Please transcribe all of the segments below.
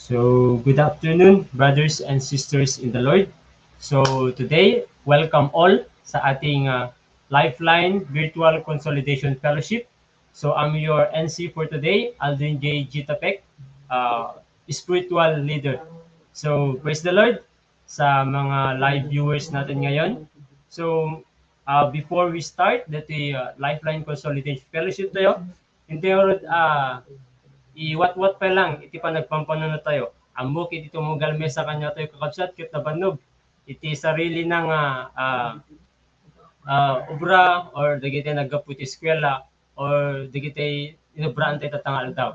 So, good afternoon, brothers and sisters in the Lord. So, today, welcome all sa ating Lifeline Virtual Consolidation Fellowship. So, I'm your NC for today, Aldrin J. Gitapek, spiritual leader. So, praise the Lord sa mga live viewers natin ngayon. So, before we start, dati Lifeline Consolidation Fellowship tayo, hindi iwat-wat pa lang, iti pa nagpampano na tayo. Ambok iti tumugal me sa kanya tayo kakabsat, kit na banog. Iti sarili ng obra or dagiti naggaputi eskwela or dagiti inubraan tayo tatangal daw.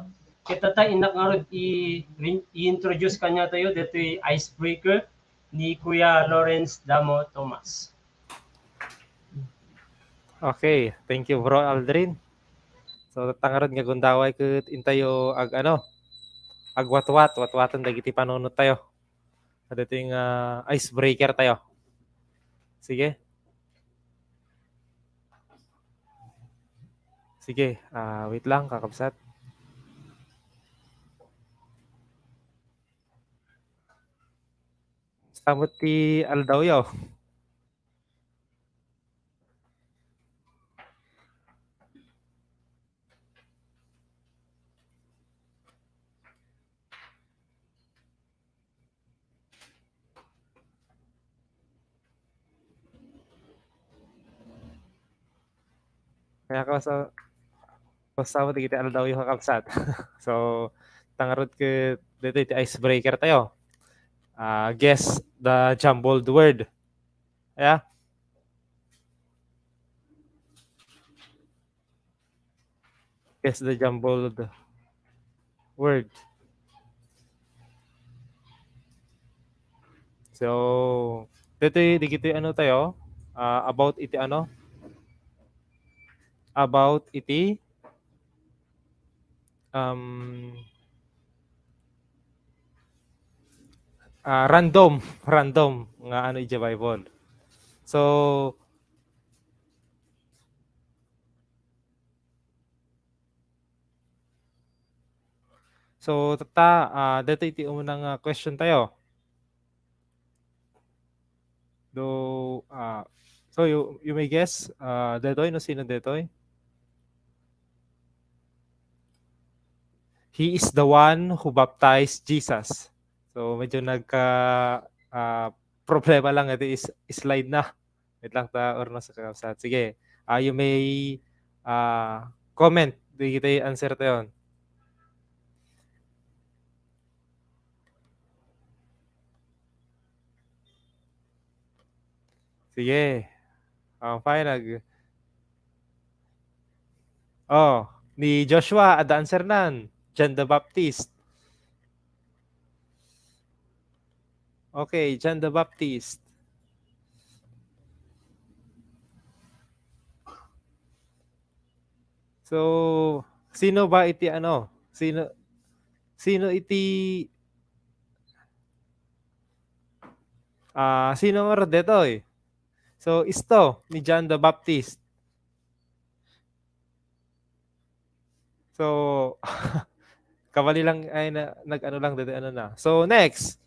Kita tayo inak nga i-introduce kanya tayo dito icebreaker ni Kuya Lawrence Damo Thomas. Okay, thank you bro Aldrin. So tangarod nga gundaway ket intayo ag watwatan dagiti panunot tayo. Ada ting icebreaker tayo. Sige. Sige, wait lang kakabsat. Samot ti aldaw yo. Kaya ka sa mo ti aldaw yo kakabsat. So tangarod ket dito ti icebreaker tayo. Guess the jumbled word. Yeah. Guess the jumbled word. So, dito dito tayo about iti about iti random nga iti Bible. So dito iti unang question tayo. So you may guess detoy no sino detoy? He is the one who baptized Jesus. So medyo problema lang ito is slide na. Wait lang ta or nasa kakabsat. Sige. You may comment. Di kita answer tayo. Sige. Fine. Ni Joshua, ada answer nan. John the Baptist. Okay, John the Baptist. So, sino ba iti Sino iti sino nga detoy? So, isto ni John the Baptist. So, kawali lang ay nag-ano lang dito na. So, next.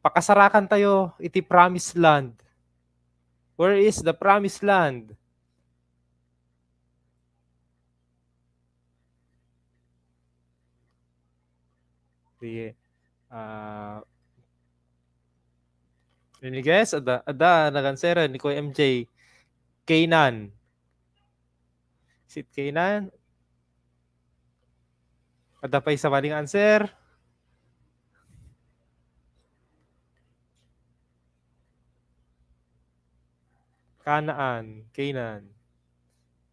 Pakasarakan tayo iti promised land. Where is the promised land? Sige. Ini guys, ada nag-answer ni Kuya MJ. Canaan. Is it Canaan? Ada pa isa maling answer? Canaan.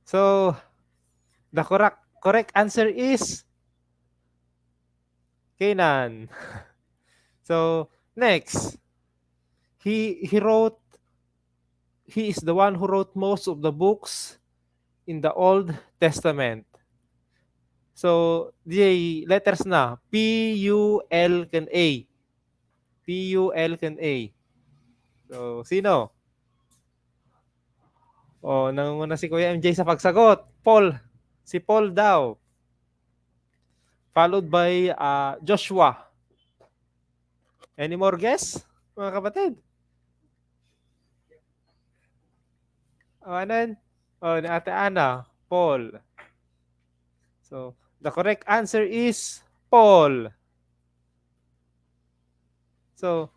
So, the correct answer is Canaan. So, next. He is the one who wrote most of the books in the Old Testament. So, the letters na. P-U-L can A. P-U-L can A. So, sino? Nangunguna si Kuya MJ sa pagsagot. Paul. Si Paul daw. followed by Joshua. Any more guess, mga kapatid? Ano yun? Ni Ate Ana, Paul. So, the correct answer is Paul. So,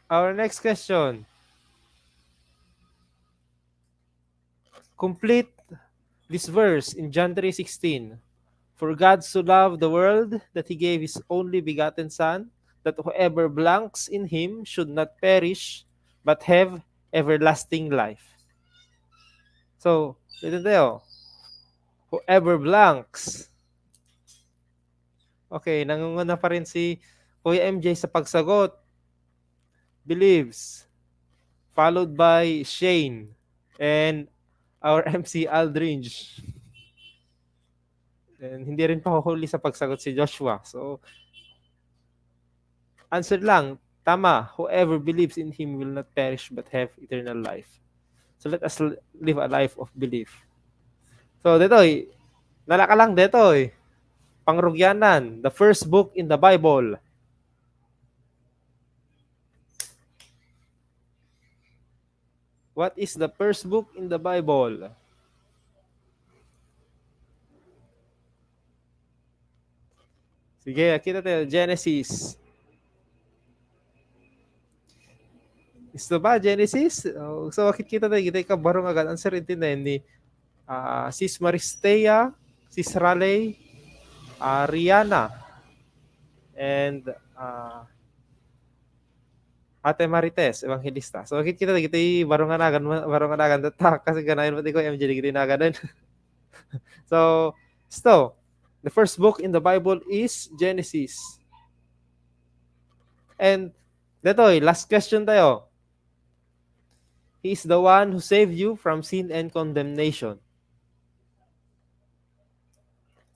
our next question. Complete this verse in John 3:16. For God so loved the world that he gave his only begotten Son, that whoever believes in him should not perish, but have everlasting life. So, dito tayo. Whoever believes. Okay, nangunguna pa rin si Kuya MJ sa pagsagot. Believes. Followed by Shane and our MC Aldridge. And hindi rin pa huli sa pagsagot si Joshua. So, answer lang. Tama. Whoever believes in him will not perish but have eternal life. So, let us live a life of belief. So, detoy. Nalaka lang detoy. Pangrugyanan. The first book in the Bible. What is the first book in the Bible? Sige, kita tayo. Genesis. Ito ba, Genesis? So, kita tayo. Kita ka barong agad. Ang sarintin na ni Sis Maristea, Sis Raleigh, Rihanna, and Ate Marites, Evangelista. So, kita tayo. Kita barong anagan. Kasi ganayin mo tayo ko, MJ, kita inagadan. So, the first book in the Bible is Genesis. And detoy, last question tayo. He is the one who saved you from sin and condemnation.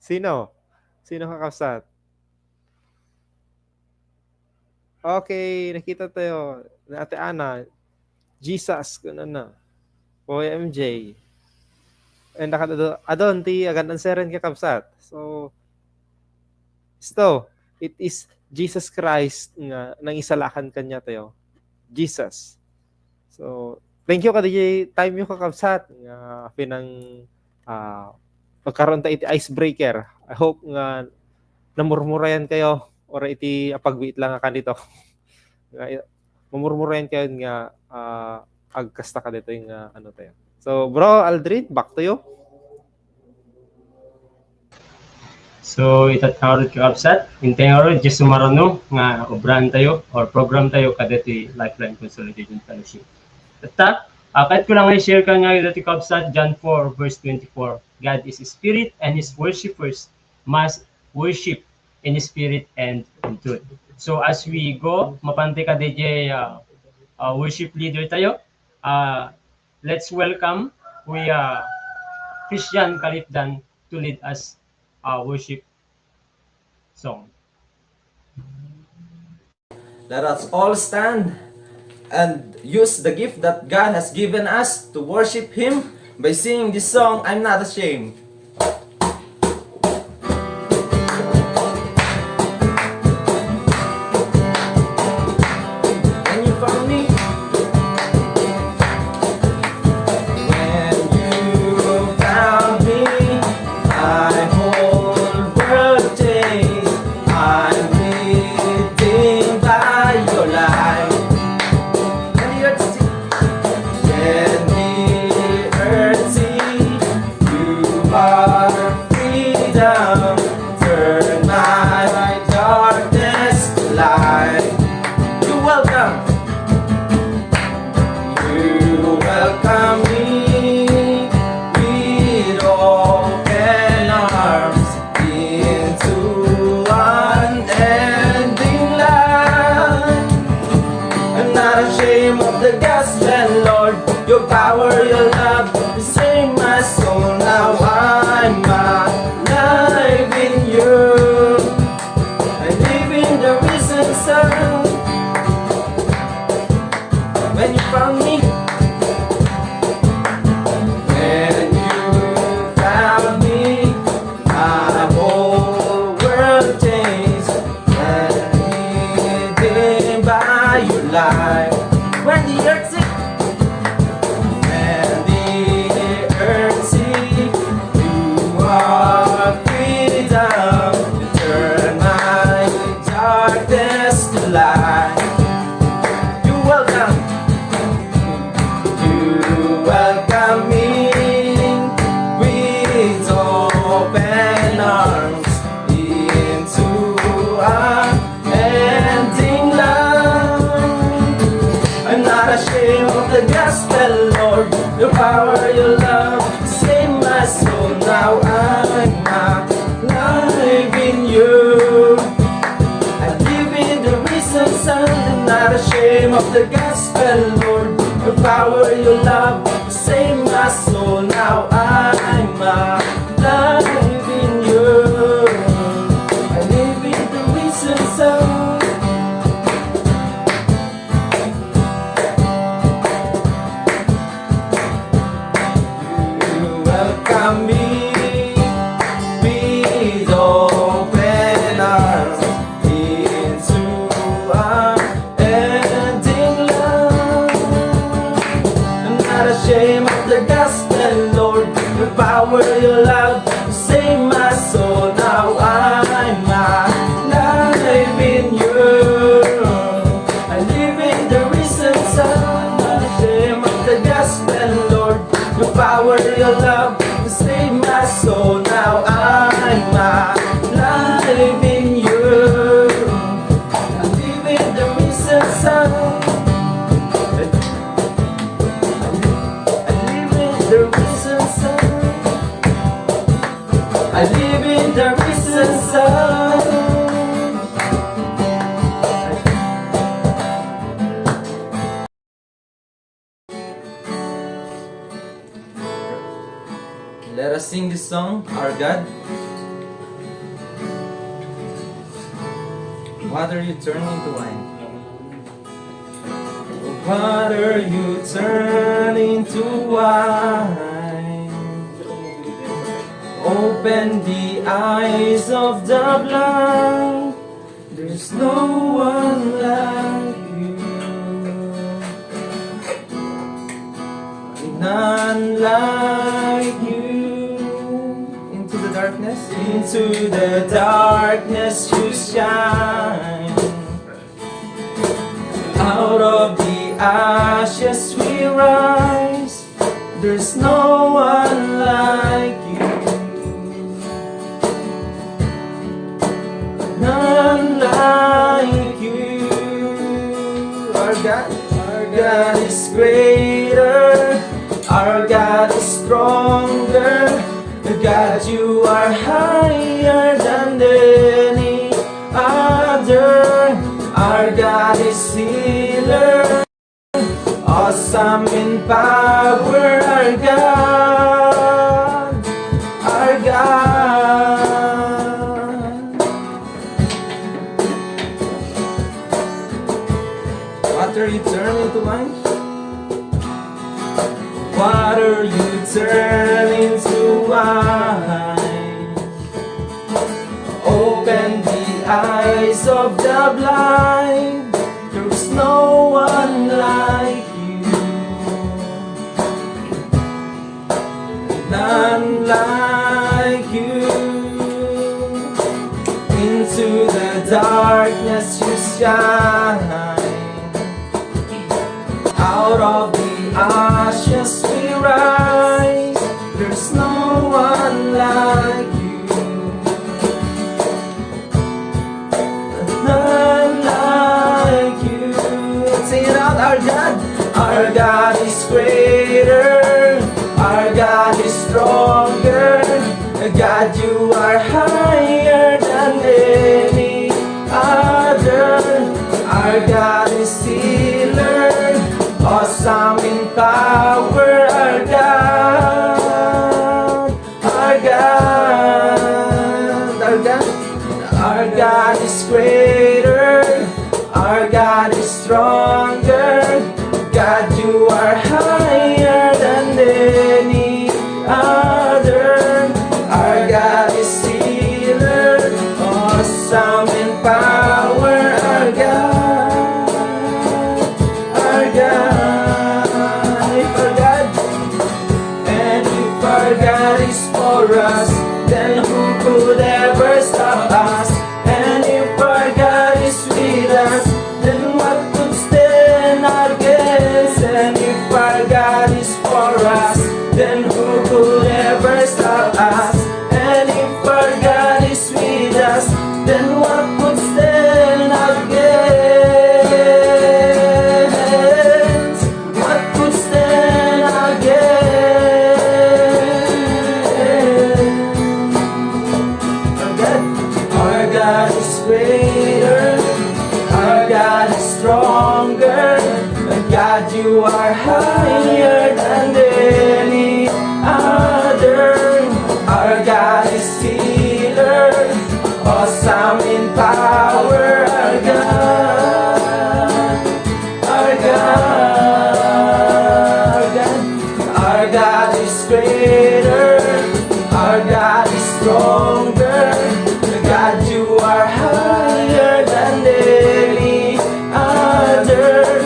Sino? Sino kakasat? Okay, nakita tayo. Ate Ana, Jesus, kuno na. Kuya MJ. And adon ti agad answeren kakabsat. So, it is Jesus Christ nga nang isalakan kanya tayo. Jesus. So, thank you DJ time yung kakabsat nga pinang pagkaroon ta iti icebreaker. I hope nga namurmurayan kayo or iti apagbiit lang ka dito. Mamurmurayan kayo nga agkasta ka dito yung ano tayo. So, bro, Aldrin, back to you. So, itatawag ko upsat. Hintay nga rin, just sumarano nga obran tayo or program tayo kadati Lifeline Consolidation Fellowship. At kahit ko lang i-share ka nga dati kapsat, John 4 verse 24. God is a spirit and his worshipers must worship in spirit and in truth. So, as we go, mapante ka DJ worship leader tayo. Let's welcome Kuya Christian Kalipdan to lead us worship song. Let us all stand and use the gift that God has given us to worship Him by singing this song, I'm Not Ashamed. life. When the earth sick, when the earth sick, you are freedom. You turn my darkness to light. You welcome me with open arms into unending love. I'm not ashamed of the gospel, Lord. Your power, your love, save my soul. Now I'm alive in you. I live in the risen sun. I'm not ashamed of the gospel, Lord. Your power, your love, save my soul. Now I'm alive in you. I live in the risen sun. You welcome me with open arms into unending love. I'm not ashamed of the gospel, Lord. Your power, your love, save my soul. Now I'm alive in you. I live in the risen sun. Not ashamed of the gospel, Lord. Your power, your love, save my soul. Now I'm alive in you. I live in the risen sun. I live in the risen sun. I live in the risen sun. Let us sing this song, Our God. Water you turn into wine. Water you turn into wine. Open the eyes of the blind. There's no one like you. None like you. Into the darkness, into the darkness you shine. Out of the ashes we rise. There's no one like you. None like you. Our God is greater. Our God is stronger. God, you are higher than any other. Our God is healer, awesome in power. Our God, our God. Water you turn into wine. Water you turn into wine. Open the eyes of the blind. There's no one like you. None like you. Into the darkness you shine. Out of the ashes we rise. There's no one like you. None like you. Sing it out, our God is greater. Our God is stronger. God, you are higher than any other. Our God is healer, awesome in power. Our God, our God, our God. Our God is greater. Our God is stronger. God, you are higher than any other. Our God is healer, awesome in power. Our God, our God, if our God, and if our God is for us, then who could ever stop us? And if our God is with us, then what could stand against? And if our God is for us, then who could ever stop us? And if our God is with us, then what could stand against? What could stand against? Our God is greater, our God is stronger. God, you are higher than any other. Our God is healer, awesome in power. Our God, our God, our God is greater, our God is stronger. God, you are higher than any other.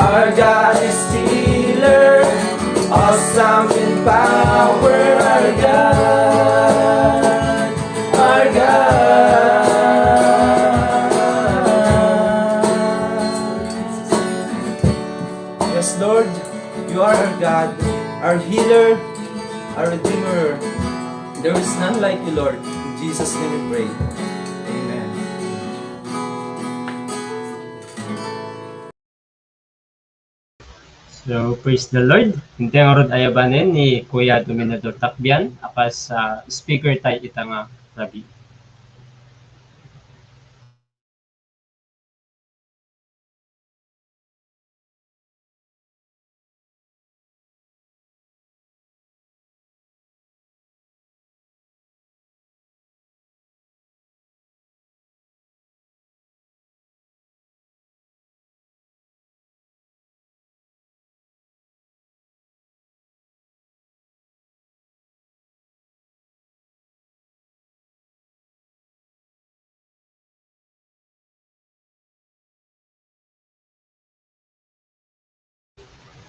Our God is healer, awesome in power. Our God, our God. Yes, Lord, you are our God, our healer, our redeemer. There is none like you, Lord. In Jesus' name we pray. Amen. So, praise the Lord. Hindi nga rod ayabanin ni Kuya Dominador Takbian, akas speaker tayo itang Rabi.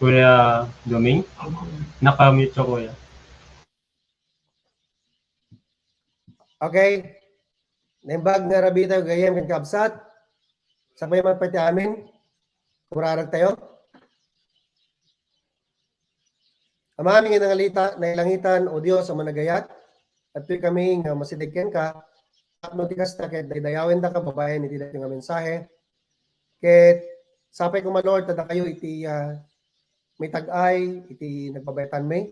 Kuya Doming, nakamute siya Kuya. Okay. Naimbag nga rabi tayo gayem kan kabsat. Sabay man pati amin. Kumurarag tayo. Amaming inangalita na ilangitan o Diyos ang managayat. At tuy kami nga masidigken ka. Tapno tikas na kahit daydayawin na ka babayan iti dati nga mensahe. Kahit sapay ko malord tada kayo iti may tag-ay iti nagbabayatan may.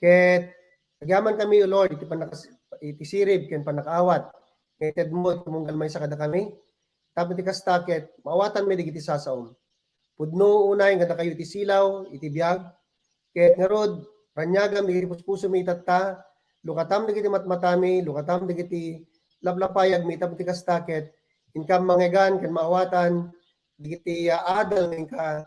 Kahit nagyaman kami o Lord iti sirib ken panakaawat. Kahit mo tumunggal may sa kada kami. Tapno tikas ta kahit maawatan may digiti sasaom. Pudno unay nga kayo iti silaw iti biag. Kahit nga rod, ranyagam, digiti puso may tatta, lukatam digiti matmatami, lukatam digiti laplapayag, may tapos tikas takit, inkam mangegan, kan maawatan, digiti adal, inka,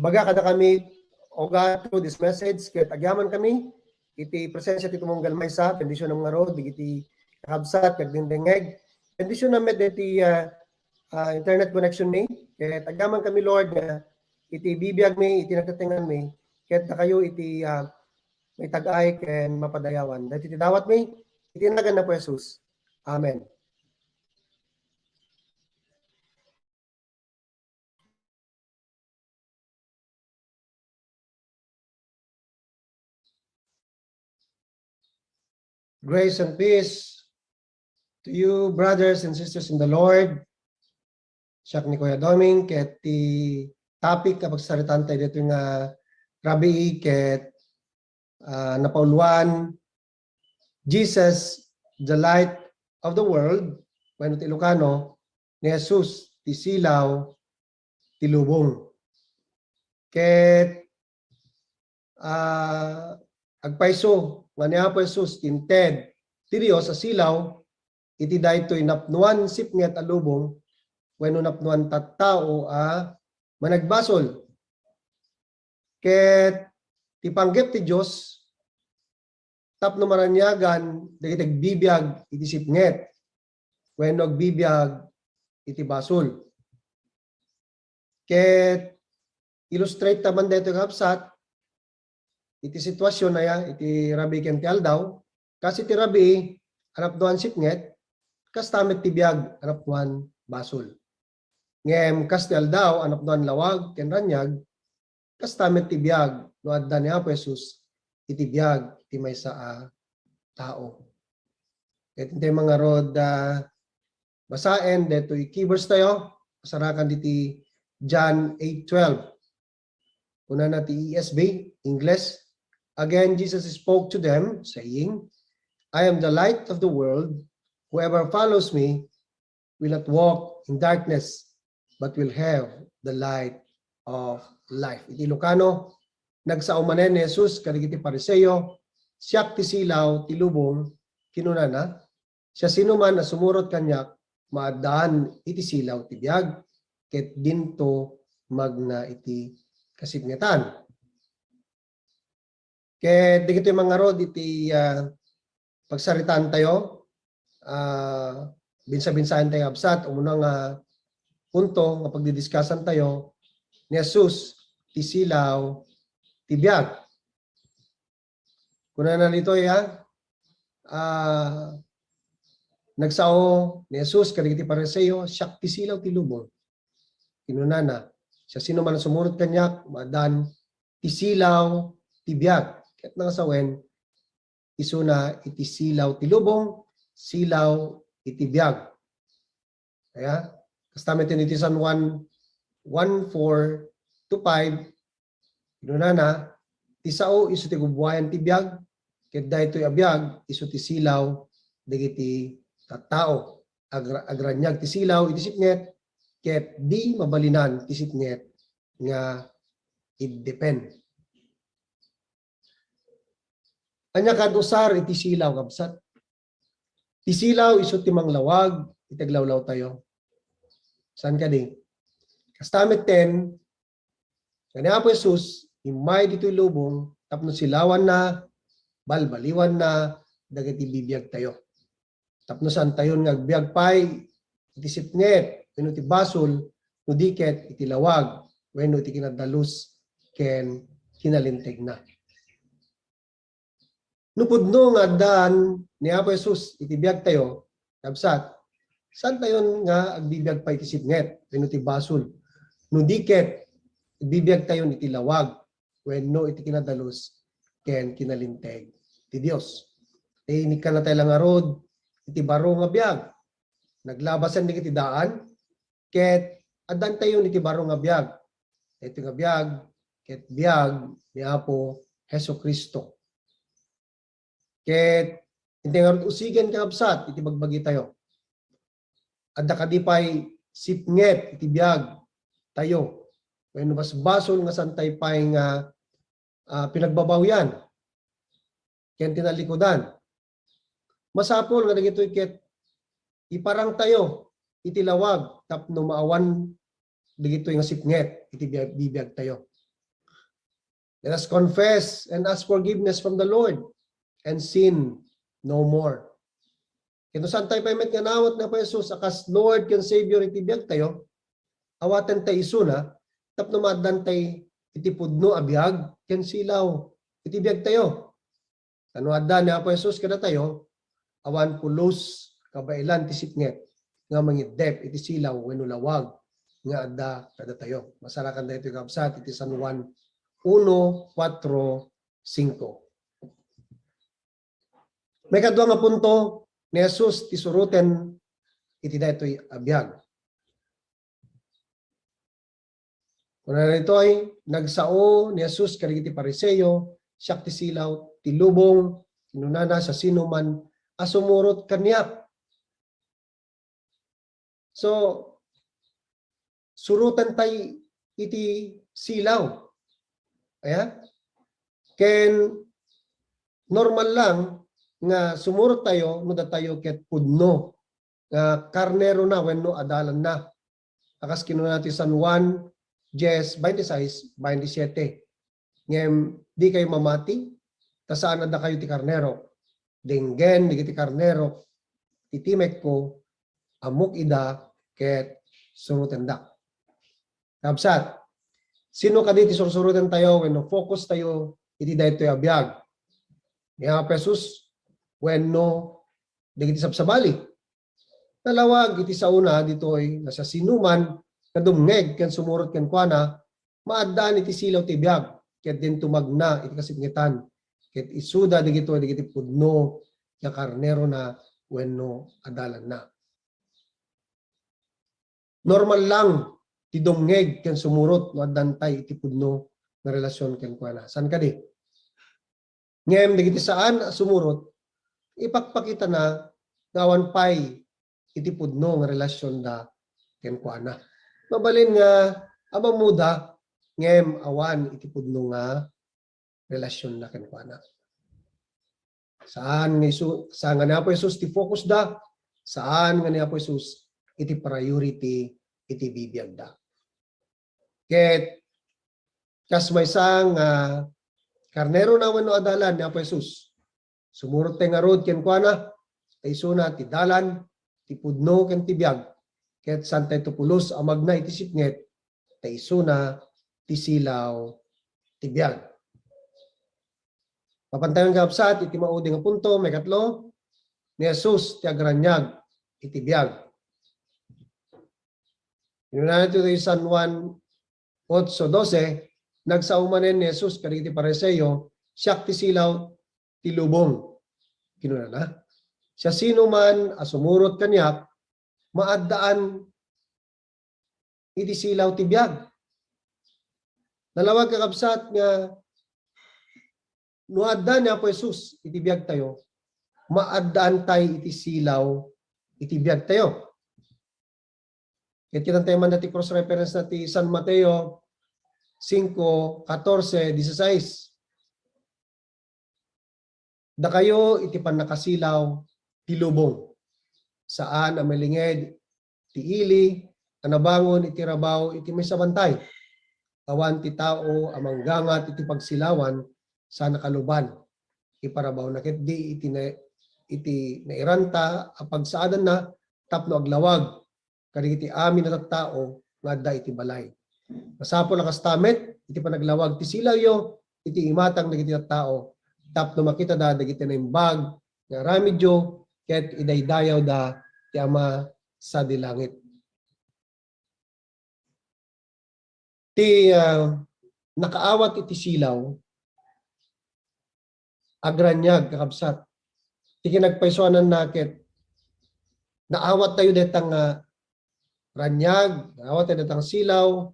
baga kada kami, o God, through this message, kahit agyaman kami, iti presensya ti tumunggal may sa, pendisyon ng nga rod, digiti kakabsat, kagdindengeg, pendisyon na med, iti internet connection ni, kahit agaman kami Lord na iti bibiyag mi, iti nagtatingan mi, kahit na kayo iti may tag-ay ken mapadayawan. Dahil iti dawat mi, iti nagan na po Jesus. Amen. Grace and peace to you, brothers and sisters in the Lord. Siyak ni Kuya Doming, ket ti topic kapag saritan tayo dito nga Rabi, ket napauluan, Jesus, the light of the world, when ti Ilocano, ni Jesus, ti silaw, ti lubong. Ket agpaiso, nga niya po Jesus, tinted, ti Dios sa silaw, iti daytoy napnuan sipnget a lubong, when napnuan tattao managbasol. Ket ti panggep ti Dios tapno maranyagan dagiti bibiyag iti sipnget. When nagbibiyag iti basol. Ket illustrate taman dito kapsat iti sitwasyon na ya iti rabi ken ti aldaw kasi ti rabi anap duan sipnget kas tamet ti biag anap duan basol. Ngem kas ti aldaw anap duan lawag ken ranyag kas tamet ti biag no adda ni Apo Jesus iti biag iti maysa a tao. Ket iti mga rod basaen deto i-keywords tayo pasarakan diti John 8:12. Una na ti ESV English. Again Jesus spoke to them saying, I am the light of the world. Whoever follows me will not walk in darkness but will have the light of life. Iti Ilocano, nagsaumanen ni Jesus kadagiti Pariseo, siyak ti silaw ti lubong kinunana, siya sino man na sumurot kanyak maadaan iti silaw ti biag ket dinto magna iti kasipngetan. Ket digito yung mga rod iti pagsaritaan tayo, binsa-binsahan tayo absat, umunang punto nga pagdidiskussan tayo ni Jesus ti silaw ti biag. Kuna na nito nagsao ni Jesus kadagiti Pariseo siak ti silaw ti lubong. Kinunana siya sino man sumurot kanyak maadan ti silaw ti biag. Ket nangasawen isuna iti silaw ti lubong, silaw iti biag. Kaya kastamet iti San Juan 1:4-5 kinunana ti sao isu ti gubuayan ti biag ket daytoy a biag isu ti silaw dagiti tattao. Agranyag ti silaw iti sipnget ket di mabalinan ti sipnget nga it-depend. Anya kad usar iti silaw kabsat. Ti silaw isu ti manglawag itaglawlaw tayo. San kadi? Kastamet 10 kani Apo Jesus imay dito lubong tapno silawan na balbaliwan na dagiti bibiyag tayo. Tapno saan tayo nga agbiag pay iti sipnget wenno ti basol no diket iti lawag wenno iti kinadalus ken kinalinteg na. Nupudno nga daan ni Apo Jesus iti biag tayo kabsat. Saan tayo nga agbibiyag pay iti sipnget wenno ti basol no diket bibiyag tayo iti lawag wenno iti kinadalus ken kinalinteg ti Dios. Inik ka na tayo lang arod iti baro nga biag. Naglabasan iti daan ket addan tayo iti baro nga biag. Ito nga biag ket biag ni Apo Hesukristo. Ket hindi nga usigen kakabsat iti bagbagi tayo. Adda kadipay sipnget iti biag tayo. Wenno mas basol nga santay pay nga pinagbabawyan ken tinalikodan. Masapol nga dagitoy ket iparang tayo iti lawag tapno maawan dagitoy nga sipnget iti bibiyag tayo. Let us confess and ask forgiveness from the Lord and sin no more. Kito saan tayo paymet nga nawat na po Jesus akas Lord ken Savior iti biyag tayo, awaten tayo isuna, tapno maaddan tayo iti pudno a biyag ken silaw iti biyag tayo. Kano addan ni Apo Jesus kada tayo, awan pulos kabailan ti sipnget nga mangidep iti silaw wenno lawag nga adda kada tayo. Masarakan daytoy kabsat iti San Juan 1:4-5. May kadwa nga punto ni Jesus ti suruten iti daytoy abiyag. Kuna nito ay nagsao ni Jesus kadagiti Pariseo, siak ti silaw ti lubong, kinunana sa sino man asumurot kaniya. So surutan tay iti silaw. Aya? Ken normal lang nga sumurot tayo no da tayo ket pudno nga karnero na wenno adalan na. Akas kinuna ti San Juan 10:26-27. Ngem di kayo mamati ta saan na kayo ti karnero. Denggen di ti karnero titimek ko amok ida ket surutan da. Kabsat, sino ka diti surutan tayo when no focus tayo iti daytoy a biag. Nga pesos when no digiti sabsabali. Talawag iti sa una ditoy nasa sinuman kadumngeg ken sumurot ken kuana maadaan iti silaw ti biag ket din tumagna iti kasipngetan ket isuda digiti pudno nga karnero na wenno adalan na. Normal lang ti dumngeg ken sumurot no adantay iti pudno nga relasyon ken kuana. San kadi? Ngem digiti saan sumurot ipakpakita na gawan pay iti pudno nga relasyon da ken kuana. Mabalin nga amang muda ngem awan iti pudno nga relasyon na ken kuana. Saan nga ni Apo Jesus ti focus da? Saan nga ni Apo Jesus iti priority iti bibiyag da? Ket kas may sang karnero na wenno adalan ni Apo Jesus. Sumurot tay nga rod ken kuana taysuna ti dalan ti pudno ken ti biag. Ket santay tupulos amagna iti sipnget taysuna ti silaw ti biag. Papantayon kapsat iti maudi nga punto may katlo ni Jesus ti agranyag iti biag. Inunahan ito yung San Juan 8:12, nagsaumanen ni Jesus kadagiti Pariseo, siyak ti silaw ti lubong. Kinuna na. Siya sino man asumurot kanyak, maaddaan iti silaw ti biag. Dalawag kakabsat nga nuadda ni Apo Jesus iti biag tayo, maaddaan tayo iti silaw iti biag tayo. Ket kinantay man dati cross reference na ti San Mateo 5:14-16. Da kayo iti panakasilaw ti lubong. Saan ang malinged ti ili, anabangon iti rabaw iti may sabantay. Awan ti tao amang gangat iti pagsilawan sa nakaluban. Iparabaw na ket di iti nairanta apag saadan na tapno aglawag kadagiti amin na tattao nga adda iti balay. Masapol ang kastamet iti panaglawag ti silaw yo iti imatang dagiti tattao tapno makita da dagiti naimbag nga ramidyo ket idaydayaw da ti Ama sa dilangit. Ti nakaawat iti silaw agranyag kakabsat. Ti kinagpaysuanan naket naawat tayo detang ranyag, naawat tayo detang silaw.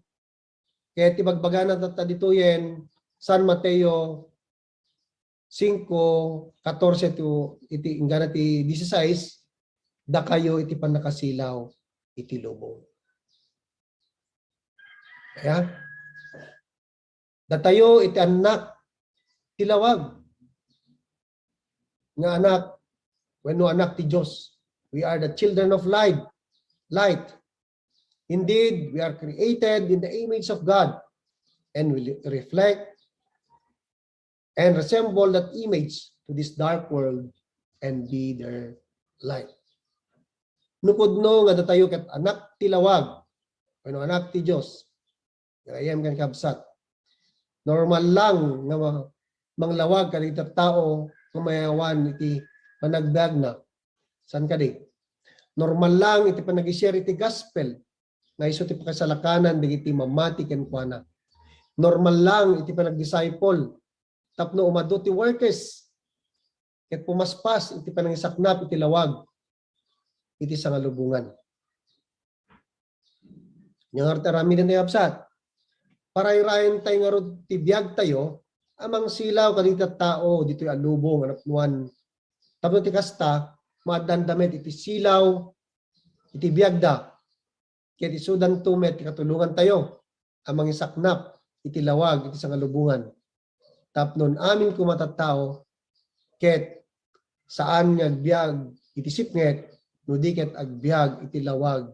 Kaya tibagbaganan tata ditoyen San Mateo 5:14 to iti ingana ti 16, da kayo iti panakasilaw iti lubong. Kaya datayo iti anak tilawag nga anak wenno anak ti Dios. We are the children of light. Indeed, we are created in the image of God and will reflect and resemble that image to this dark world and be their light. Nupudno nga datayo ket anak tilawag wenno anak ti Dios. Ayam kan kabsat. Normal lang nga manglawag kadagiti tao kumayawan iti panagdag na. San kadi? Normal lang iti panag-share iti gospel na iso ti pakasalakanan digiti mamati ken kuana. Normal lang iti panag-disciple tapno umado ti workers ket pumaspas iti panangisaknap iti lawag iti sangalubungan. Yang artarami na absat. Paray-rayan tayo nga rod ti biag tayo amang silaw kadagiti tao ditoy alubong anapnuan. Tapno ti kasta maadandamit iti silaw iti biagda. Ket isudan tumet ti katulungan tayo amang isaknap iti lawag iti sangalubungan. Tapnon amin kumatattao ket saan nga agbiag iti sipnget no di ket agbiag iti lawag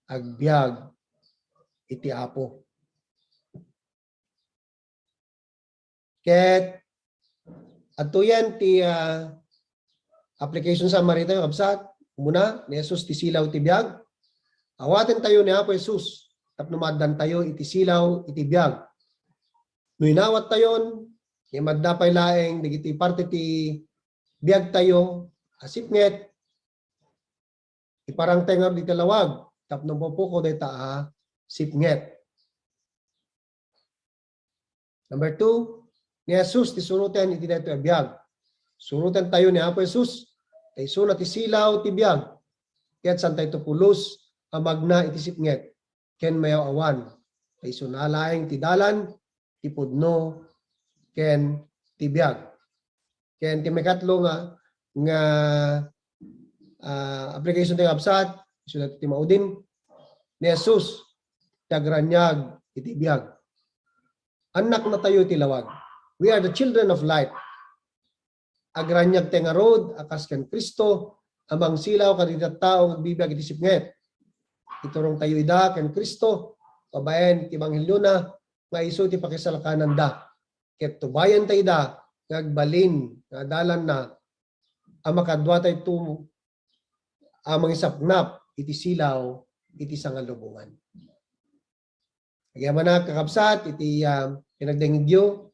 agbiag iti Apo. Ket adto yan ti application sa marita yung kabsat. Muna, ni Jesus ti silaw ti biag. Awaten tayo ni Apo Jesus, tapno maddan tayo iti silaw, iti biyag. No inawat tayon, madnapay laeng, digiti parte ti biyag tayo, asipnget, iparang tayo nga di talawag, tapno po ko deta sipnget. Number 2, ni Jesus, ti surutan iti dito biyag. Surutan tayo ni Apo Jesus, tay sunat ti silaw, ti biyag. Kaya't san tayo pulos, amagna iti sipnget, ken mayaw awan. Tay sunalaeng ti dalan, ti pudno, ken ti biyag. Ken ti mekatlo nga application ti absat, sunat ti maudin, ni Jesus, tagranyag iti biyag. Anak na tayo ti lawag. We are the children of light. Agranyag te nga road, akas ken Kristo, amang silaw kadita tao nagbibiyag iti sipnget. Iturong tayo ida ken Kristo, pabayan ti Ebanghelyo na, nga iso ti pakisalakanan da. Ket tubayan tayo da, ngagbalin, nga dalan na, ang makadwa tayo amang isapnap, iti silaw, iti sangalubungan. Kaya na kakabsat, iti pinagdengidyo,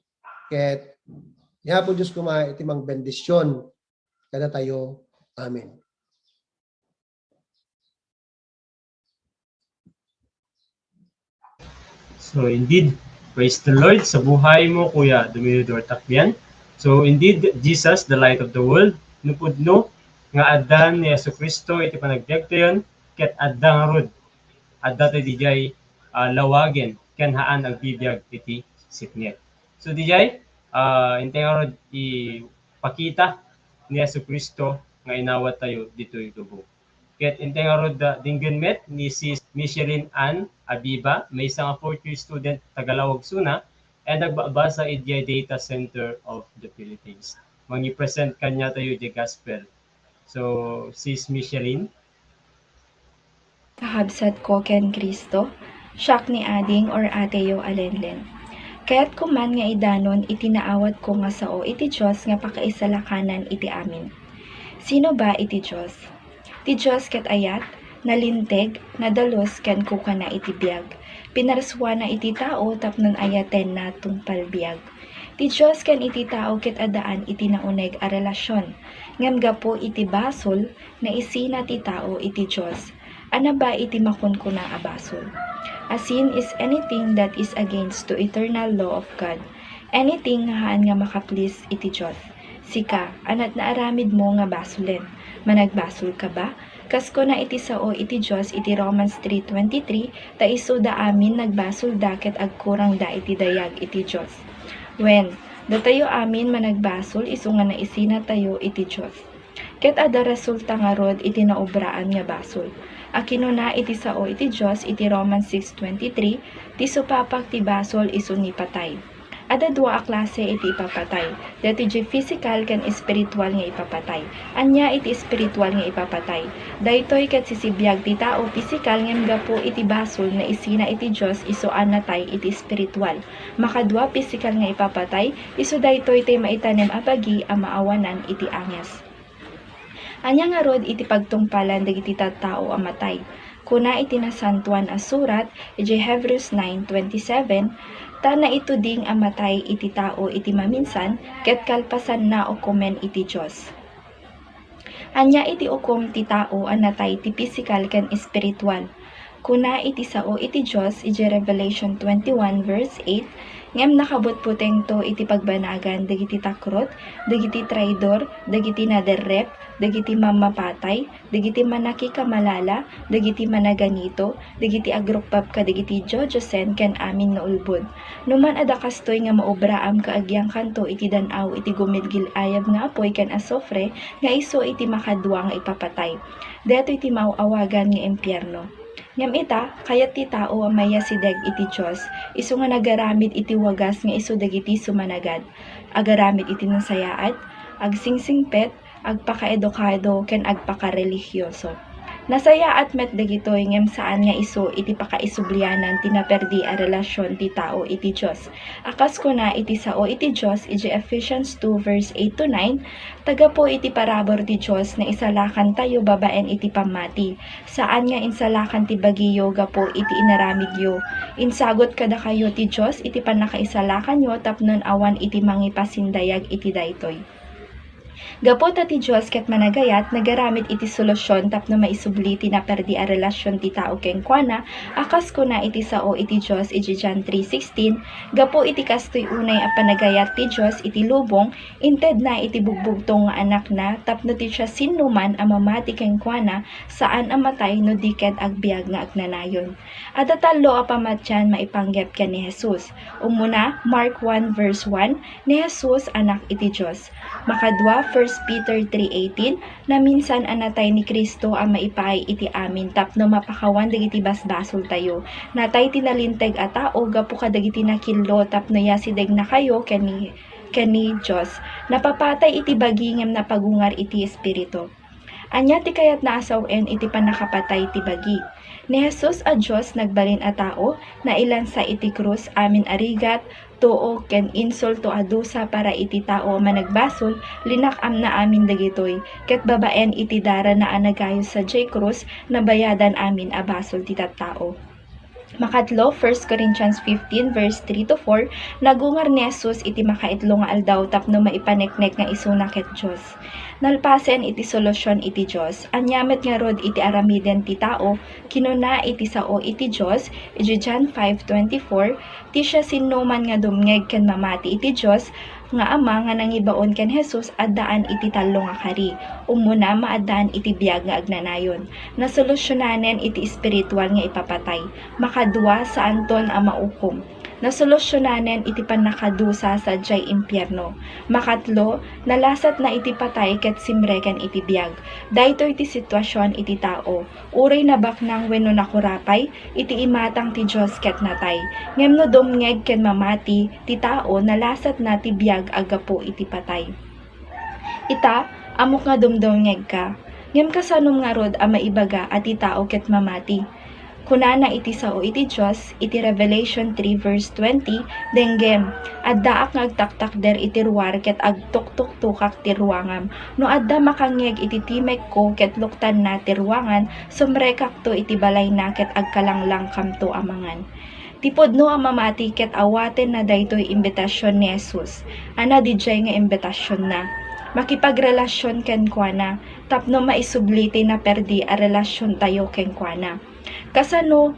ket niya po Diyos kuma iti mang bendisyon, kada tayo. Amen. So indeed, praise the Lord sa buhay mo, Kuya Dominador Takbian. So indeed, Jesus, the light of the world, nupudno nga addan ni Jesucristo iti panagbiag tayon, ket adda nga rod. Adda tayo dijay lawagen, ken haan agbibiyag iti sipnget. So dijay, inte nga rod ipakita ni Jesucristo nga inawat tayo dito'y lubong. Ket inte nga rod dinggen met ni si Michelin Ann Abiba, may isang 4th year student tagalawag suna, and nagbabasa iti Data Center of the Philippines. Mangi-present kanya tayo di gospel. So, sis Michelin. Kahabsat ko ken Kristo, siyak ni ading or ateyo alenlen. Kaya't kuman nga idanon itinaawat ko nga sao iti Diyos nga pakaisalakanan iti amin. Sino ba iti Diyos? Ti Diyos ket ayat, nalinteg, nadalos ken kukana iti biyag. Pinarswa na iti tao tapnon ayaten na tungpal biyag. Ti Diyos ken iti tao ket adaan iti nauneg a relasyon. Ngem gapo iti basol na isina ti tao iti Diyos. Ana ba iti makunkuna a basol? A sin is anything that is against to eternal law of God. Anything nga haan nga makaplis iti Diyos. Sika, anat na aramid mo nga basolen. Managbasol ka ba? Kasko na iti sao iti Diyos iti Romans 3:23, ta iso da amin nagbasol daket agkurang da iti dayag iti Diyos. When, datayo amin managbasol iso nga naisina tayo iti Diyos. Ket ada resulta nga rod iti naubraan nga basol. Akino na iti sao iti Diyos iti Romans 6:23, ti supapak ti basol iso ni patay. Ada dua a klase iti ipapatay. Dati di physical ken spiritual nga ipapatay. Anya iti spiritual nga ipapatay. Daytoy ket sisibiyag ti tao physical ngem gapo iti basol na isina iti Dios iso anatay iti spiritual. Makadua physical nga ipapatay, iso daytoy tay maitanem a bagi a maawanan iti anges. Anya nga rod iti pagtungpalan dagiti tattao a matay. Kuna iti nasantuan a surat, iti Hebrews 9:27, ta na ito ding amatay iti tao iti maminsan, ket kalpasan na okumen iti Diyos. Anya iti ukom ti tao anatay ti physical ken spiritual. Kuna iti sao iti Diyos, iti Revelation 21:8, ngem nakabot puteng to iti pagbanagan, dagiti takrot, dagiti traidor, dagiti naderrep, dagiti mamapatay, dagiti manaki kamalala, dagiti managanito, dagiti agrukpap ka dagiti jojosen ken amin nga ulbod. Numan ada kastoy nga maobraam kaagyang kanto iti danaw iti gumidgil ayab nga apoy ken asofre nga iso iti makadwa nga ipapatay. Dito iti mauawagan nga impyerno. Ngem ita, kayat ti tao amaya sideg iti Diyos, iso nga nagaramid iti wagas nga iso dagiti sumanagad. Agaramid iti nasayaat, agsingsingpet, agpakaedukado ken agpakarelihiyoso. Nasaya at met dagitoy ngem saan nga iso iti pakaisublianan tinaperdi a relasyon ti tao iti Dios. Akas ko na iti sao iti Dios iti Ephesians 2 verse 8 to 9, taga po iti parabor ti Dios na isalakan tayo babaen iti pamati. Saan nga insalakan ti bagiyo gapo iti inaramidyo. Insagot kada kayo ti Dios iti panakaisalakan yo tapnon awan iti mangipasindayag iti daytoy. Gapot ti Dios ket managayat nagaramid iti solusyon tapno maisubli ti naperdi a relasyon ti tao ken kuana, akas ko na iti sao iti Dios iti John 3:16, gapo iti kastoy unay a panagayat ti Dios iti lubong, inted na iti bugbugtong nga anak na tapno ti siya sinuman a mamati ken kuana, saan a matay no diket agbiag nga agnanayon. Adda tallo a pamatyan maipanggep ken ni Jesus. Umuna, Mark 1 verse 1, ni Jesus anak iti Dios. Makadwa, 1 Peter 3:18, na minsan anatay ni Kristo ang maipaay iti amin tapno mapakawan dagiti basbasol tayo. Natay tinalinteg a tao gapu kadagiti nakillo tapno yasideg na kayo kani Dios. Napapatay iti bagingem na pagungar iti espiritu. Anya ti kayat na asawen iti panakapatay ti bagi. Ni Jesus a Dios nagbalin a tao na ilan sa iti krus amin arigat tuo ken insulto adusa para iti tao managbasol linakam na amin dagitoy ket babaen iti dara na anagayo sa J Cruz na bayadan amin a basol ti tattao. Makatlo, 1 Corinthians 15 verse 3 to 4, nagungar ni Jesus iti makaitlo nga aldaw tapno maipaneknek nga isuna ket Dios. Nalpasen iti solusyon iti Dios, anyamet nga rod iti aramiden ti tao, kinuna iti sao iti Dios, iti John 5:24, ti siya sinuman nga dumngeg ken mamati iti Dios, nga ama nga nangibaon ken Jesus addaan iti tallo nga kari. Umuna maaddaan iti biag nga agnanayon. Nasolusyonanen iti espiritual nga ipapatay. Makadua sa anton a maukom. Nasolusyonanen iti panakadusa sa jay impyerno. Makatlo, nalasat na iti patay ket simreken iti biag. Daytoy iti sitwasyon iti tao. Uray na baknang wenno nakurapay, iti imatang ti Dios ket natay. Ngem no dumngeg ken mamati, ti tao nalasat na ti biag agapo iti patay. Ita, amok nga dumdumngeg ka. Ngem kasanom nga rod a maibaga at ti tao ket mamati. Kunana iti sao iti Dios, iti Revelation 3 verse 20, denggem, addaak nga agtaktak der iti ruwar ket agtuktuk-tukak ti ruwangam. No adda makangeg iti timek ko ket luktan na ti ruwangan, sumrekak to iti balay na ket agkalanglang kamto amangan. Tipod no ang mamati ket awaten na daytoy imbitasyon ni Jesus. Ana dijay nga imbitasyon na. Makipagrelasyon ken kuana, tapno maisubliti na perdi a relasyon tayo ken kuana. Kasano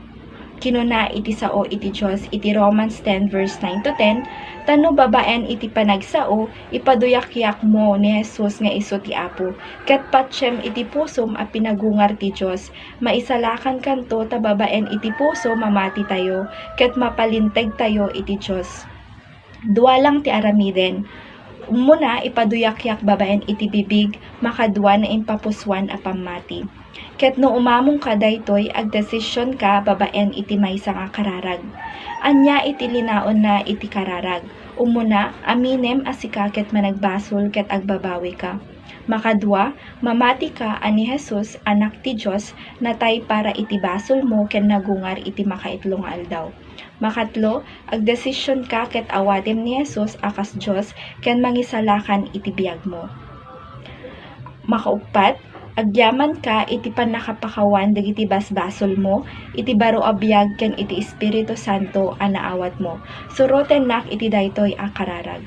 kinuna iti sao iti Dios iti Romans 10 verse 9 to 10, tano babaen iti panagsao ipaduyak-yak mo ni Jesus nga iso ti Apo ket patsem iti pusom a pinagungar ti Dios, maisalakan kanto ta babaen iti puso mamati tayo ket mapalinteg tayo iti Dios. Dualang ti aramiden. Muna ipaduyak-yak babaen iti bibig, makadwa na impapuswan a pamati. Ket no umamong ka daytoy agdesisyon ka babaen iti maysa nga kararag. Anya iti linaon na iti kararag. Umuna aminem asika ket managbasol ket agbabawi ka. Makadwa, mamati ka ani Jesus anak ti Dios natay para iti basol mo ken nagungar iti makaitlong aldaw. Makatlo, agdesisyon ka ket awatem ni Jesus akas Dios ken mangisalakan iti biag mo. Makaupat, agyaman ka iti panakapakawan dagiti basbasol mo, iti baro a biag ken iti Espiritu Santo a naawat mo. Suroten nak iti daytoy a kararag.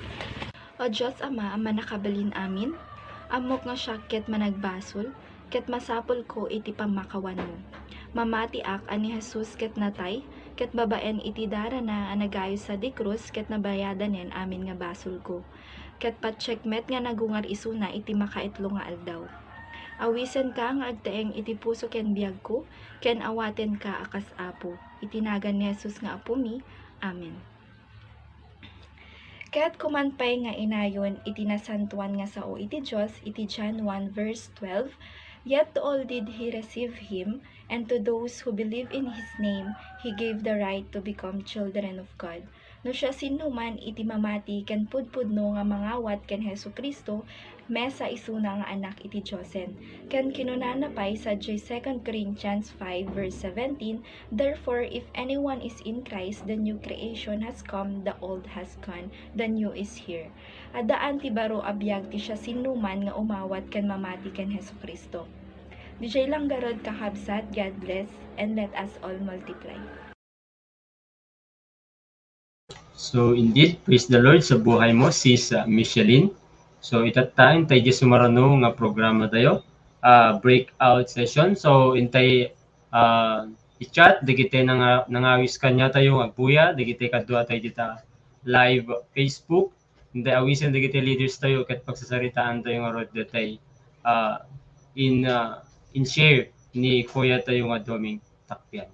O Diyos Ama, manakabalin amin, amok nga siya ket managbasol, ket masapol ko iti pamakawan mo. Mamati ak ani Jesus ket natay, ket babaen iti dara na anagayo sa di krus ket nabayadanen amin nga basol ko. Ket patsekmet nga nagungar isuna iti makaitlo nga aldaw. Awisen ka nga agtaeng iti puso ken biag ko, ken awaten ka akas Apo. Itinagan ni Jesus nga Apo mi. Amen. Kaya't kumanpay nga inayon iti nasantuan nga sao iti Dios iti John 1 verse 12, yet to all did he receive him, and to those who believe in his name he gave the right to become children of God. No siya sinuman iti mamati ken pudpudno nga mangawat ken Hesu Kristo, mesa isuna nga anak iti Diyosen. Ken kinunana pay sa 2 Corinthians 5 verse 17, therefore if anyone is in Christ, the new creation has come, the old has gone, the new is here. Adaan ti baro abiyag ti siya sinuman nga umawat ken mamati ken Hesu Kristo. DJ lang garod kakabsat, God bless, and let us all multiply. So indeed, praise the Lord sa buhay mo, sis Micheline. So itatain tayo di sumarano nga programa tayo, breakout session. So intay i-chat, digite nangawis kanya tayo agbuya, digite kadua tayo dita live Facebook. Intay awisan digite leaders tayo ket pagsasaritaan tayo nga rod detay in share ni Kuya tayo nga Doming Takpian.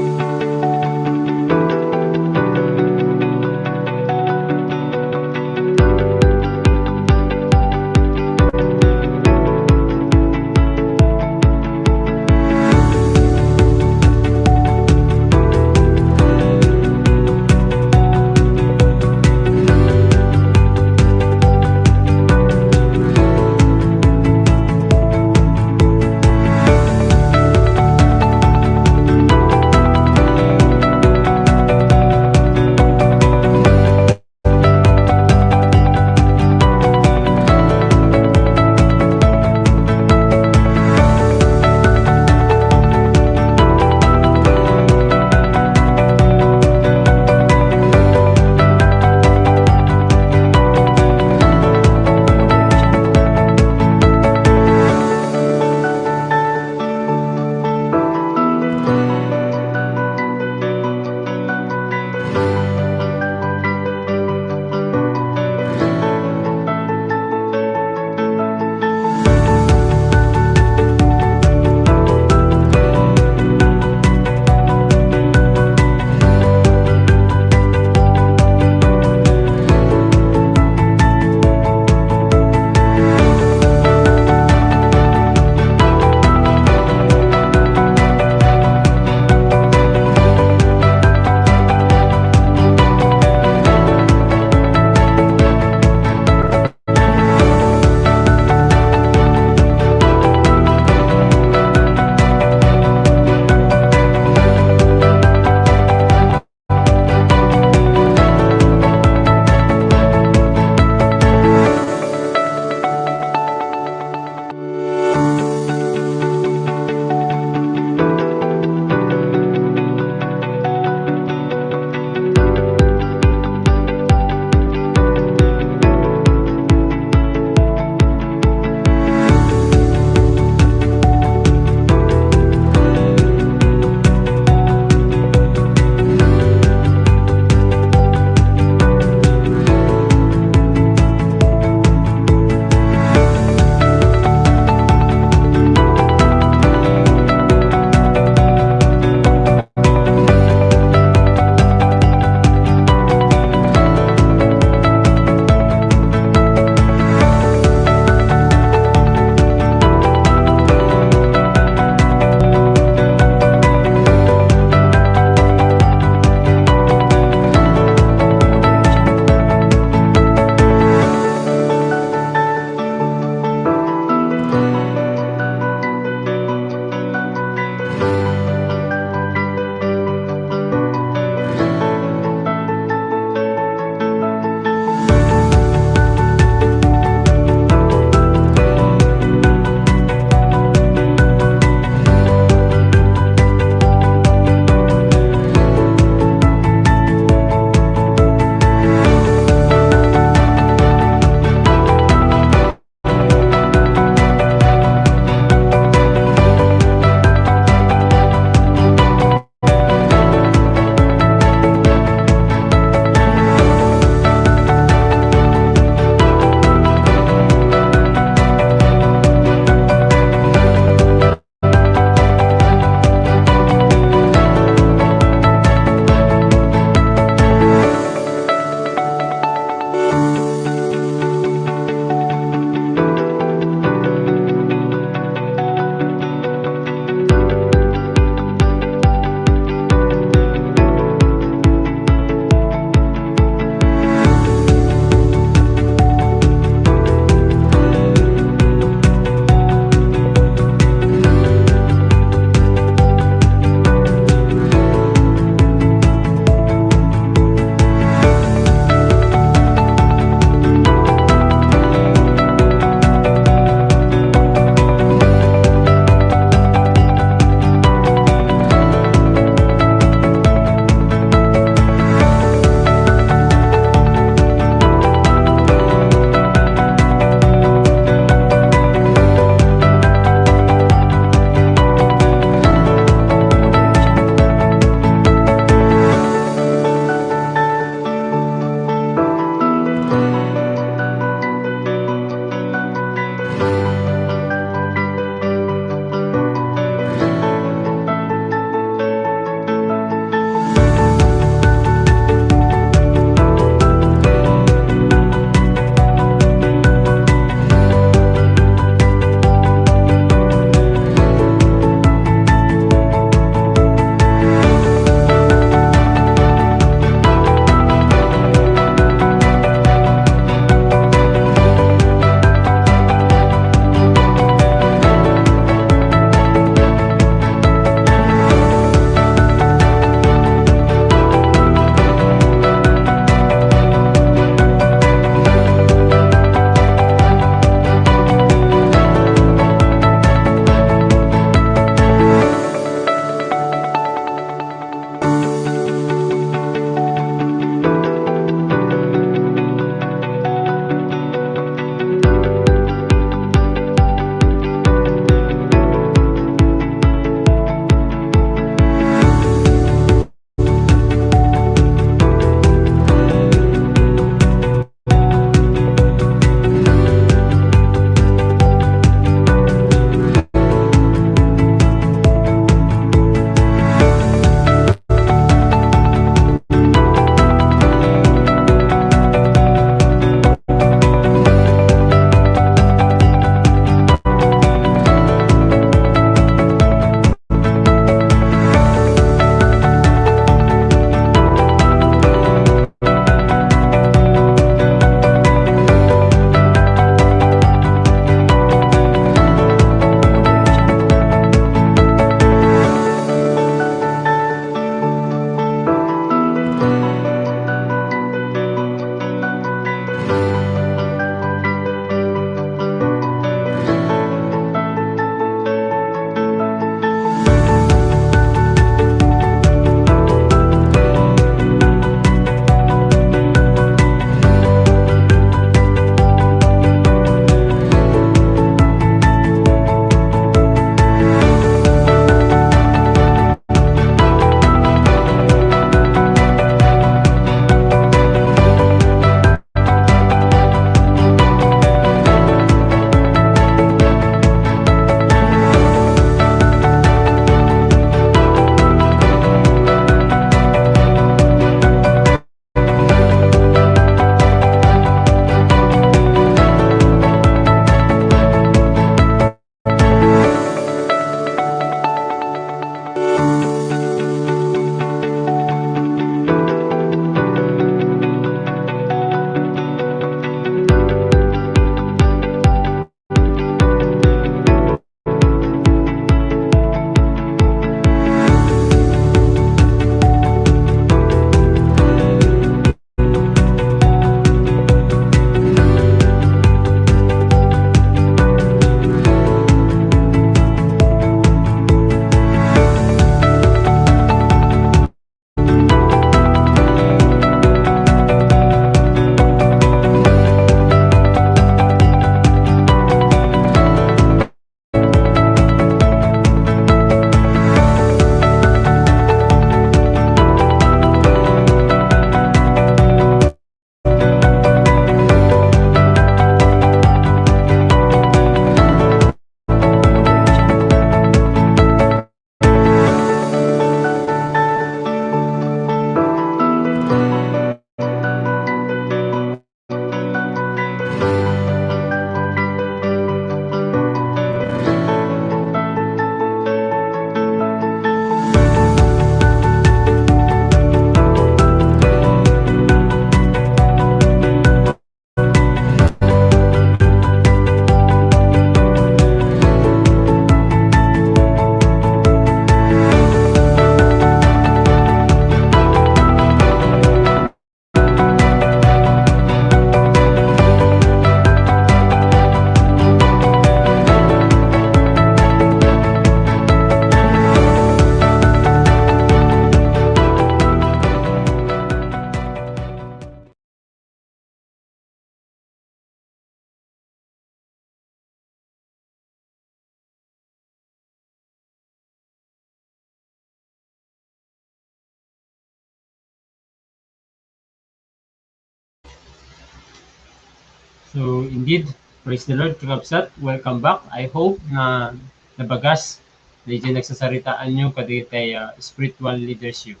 So indeed, praise the Lord, Kakabsat. Welcome back. I hope na nabagas medyo nagsasaritaan nyo kaditay spiritual leadership.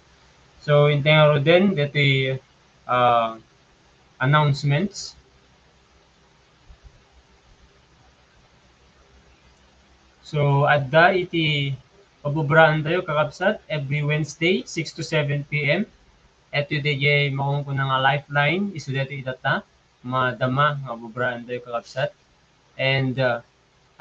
So in nga din, dito announcements. So adda iti pabubraan tayo kakabsat every Wednesday 6 to 7 p.m. Eto DJ maong ko nga lifeline isu dito itata madama nga bubraan tayo kakabsat. And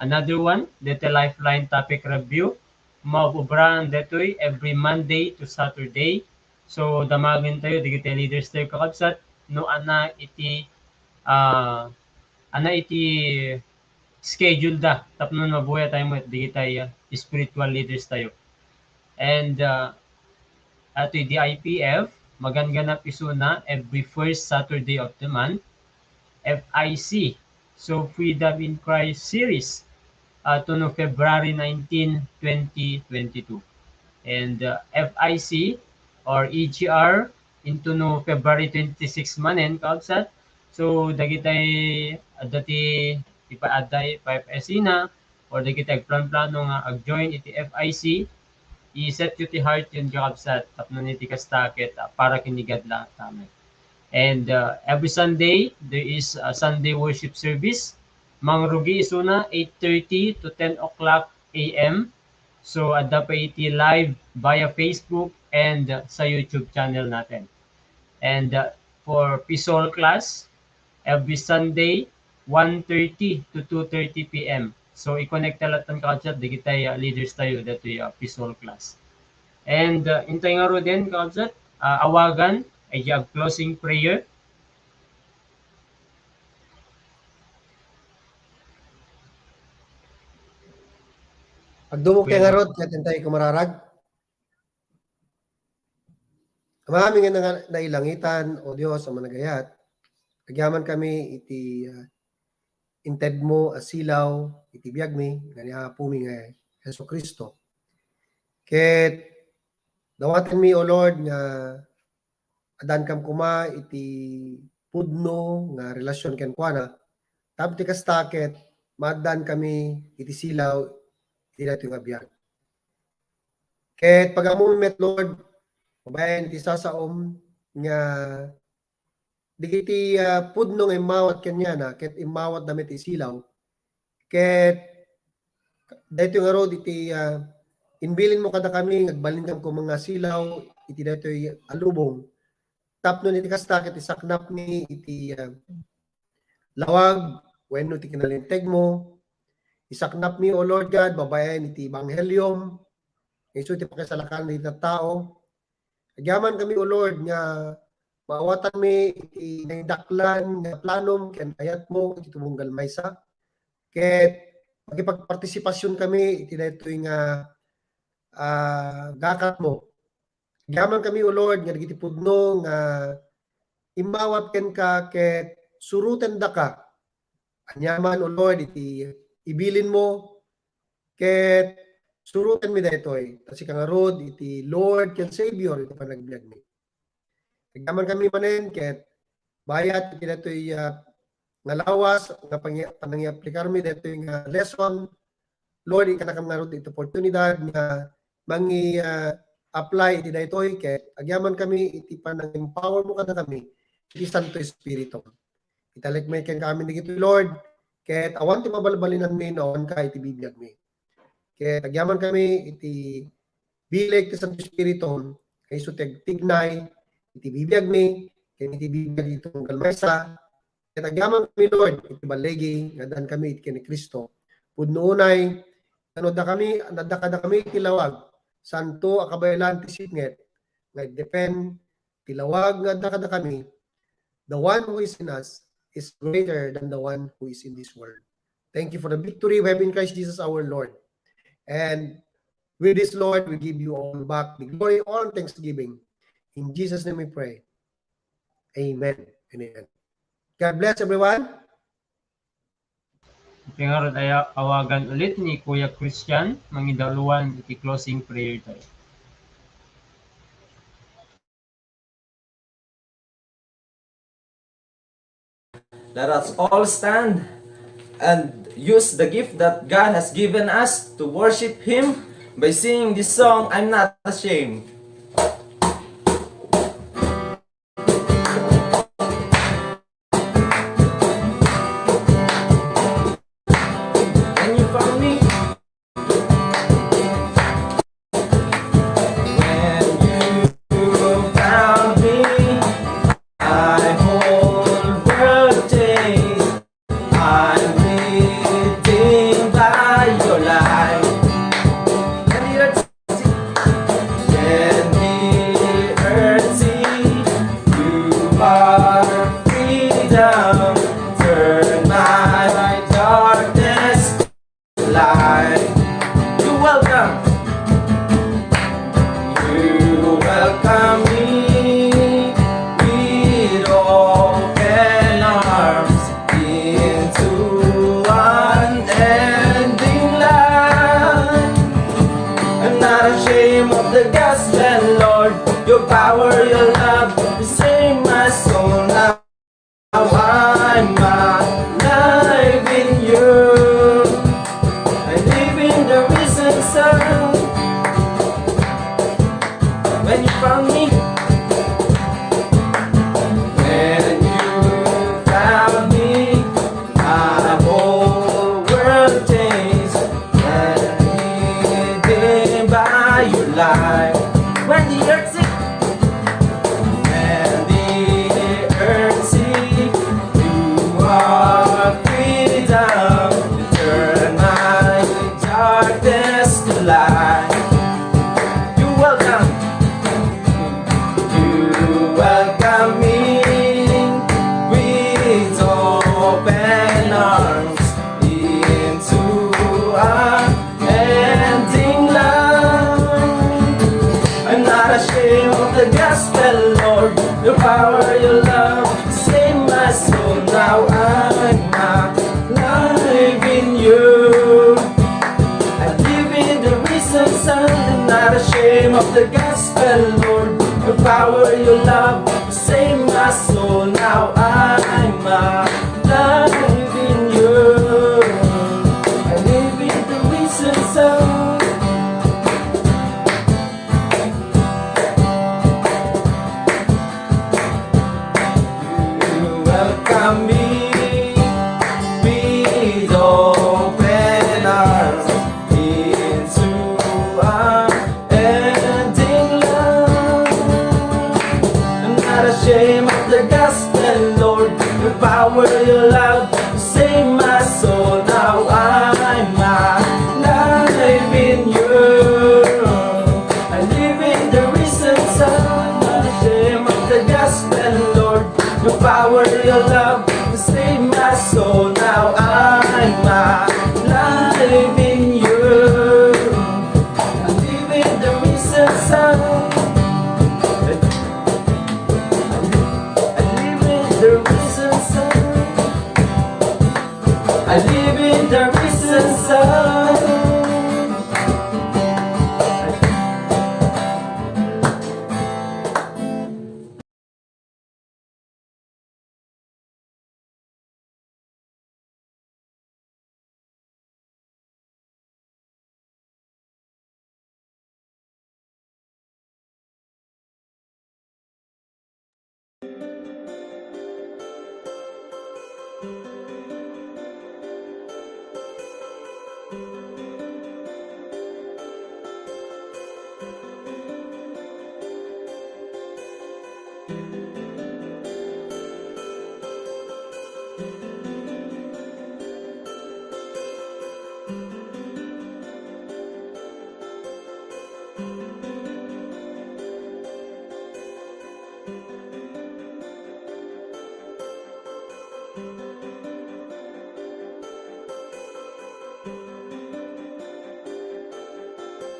another one, dito lifeline topic review. Mabubraan dito every Monday to Saturday. So damagin tayo digiti leaders tayo kakabsat no ana iti schedule da tapno mabuhay tayo mo digiti tayo spiritual leaders tayo. And ato di IPF maganganap iso na every first Saturday of the month. FIC, so Freedom in Christ series to no February 19, 2022. And FIC or EGR into no February 26 manen kausat. So dagitay dati ipaaday FIC na or dagitay plan-plano nga ag-join iti FIC i-set you ti heart yun kakabsat tapno niti kastakit para kinigadla tamen. And every Sunday, there is a Sunday worship service. Mangrugi isuna 8:30 to 10 o'clock a.m. So adda pa iti live via Facebook and sa YouTube channel natin. And for Pisol class, every Sunday 1:30 to 2:30 p.m. So i-connect talat ng kausap digitay leaders tayo dito yung Pisol class. And intay nga ro din kausap awagan ay closing prayer. Pagdumok kay nga rod, natin tayo kumararag. Amami nga nailangitan, o Diyos, ang managayat. Agyaman kami iti inted mo asilaw, iti biyag mi, ganiha pumi nga Yesu Kristo. Ket dawaten mi, O Lord, nga adan kam kuma iti pudno nga relasyon ken kuana. Tapos ti kastaket, maadan kami iti silaw, iti dato nga biyag. Ket pagamumet, Lord, mabayan iti sasaom nga digiti pudno nga imawat kanya na ket imawat damit isilaw ket dayto nga rod iti inbilin mo kada kami ngagbalin kam ko mga silaw iti dayto alubong tapno iti kasta ket isaknap ni iti lawag wenno ti kinalinteg mo isaknap mi, O Lord God, babayan iti ebanghelyum isu ti pakisalakan iti tao. Agyaman kami, O Lord, nga maawatan mi iti daklan nga planom ken ayat mo iti tumunggal maysa ket magipagpartisipasyon kami iti daytoy nga gakat mo. Agyaman kami, O Lord, nga iti pudno nga imawat ken ka ket suruten da ka. Anyaman, O Lord, iti ibilin mo ket suruten mi daytoy kasi nga rod iti Lord ken Savior iti panagbiag mi. Agyaman kami manen ket bayat iti daytoy nga lawas nga panangi-aplikar mi daytoy nga lesson. Lord, ikanakam nga rod iti oportunidad nga mangi apply iti daytoy ket agyaman kami iti panang-empower mo kada kami iti Santo Espiritu. Italikmay ken kami digiti Lord ket awan ti mabalbalinan mi noon ka iti bibiyag mi. Ket agyaman kami iti bileg ti Santo Espiritu kay isu tignay iti bibiyag mi ken iti bibiyag iti tunggal maysa ket agyaman kami Lord iti balegi nga daan kami iti ken ni Kristo pudno unay anoda kada kami iti lawag santo a kabaylan ti sitnget nga depend ti lawag nga kada kami the one who is in us is greater than the one who is in this world. Thank you for the victory we have in Christ Jesus our Lord. And with this, Lord, we give you all back the glory, all thanksgiving. In Jesus' name we pray. Amen and amen. God bless everyone. Tingarod ay awagan ulit ni Kuya Christian, mangidaluan iti closing prayer tayo. Let us all stand and use the gift that God has given us to worship Him by singing this song, I'm Not Ashamed. When you found me, when you found me, my whole world changed. I'm redeemed by your light. And the earth and the earth see you are freedom. Turn my darkness to light. You welcome me with open arms into unending life. I'm not ashamed of the gospel, Lord. Your power, your love, you save my soul. Now I'm alive in you. I live in the risen sun. When you found me, when you found me, my whole world changed. And redeemed by your life. When the earth sick, when the earth sick, you are freedom. You turn my darkness to light. You welcome me with open arms into unending love. I'm not ashamed of the gospel, Lord. Your power, your love, save my soul. Now I'm alive in you. I live in the risen sun. I'm not ashamed of the gospel, Lord. Your power, your love, save my soul. Now I'm alive in you. I live in the risen sun. You welcome me with open arms into unending love. I'm not ashamed of the gospel, Lord. Your power, your love, you save my soul. Now I'm alive in you. I live in the risen sun. Not ashamed of the gospel, Lord. Your power, your love, you save my soul. Now I'm alive in you. I live in the risen sun. I live in the risen sun. I live in the risen sun.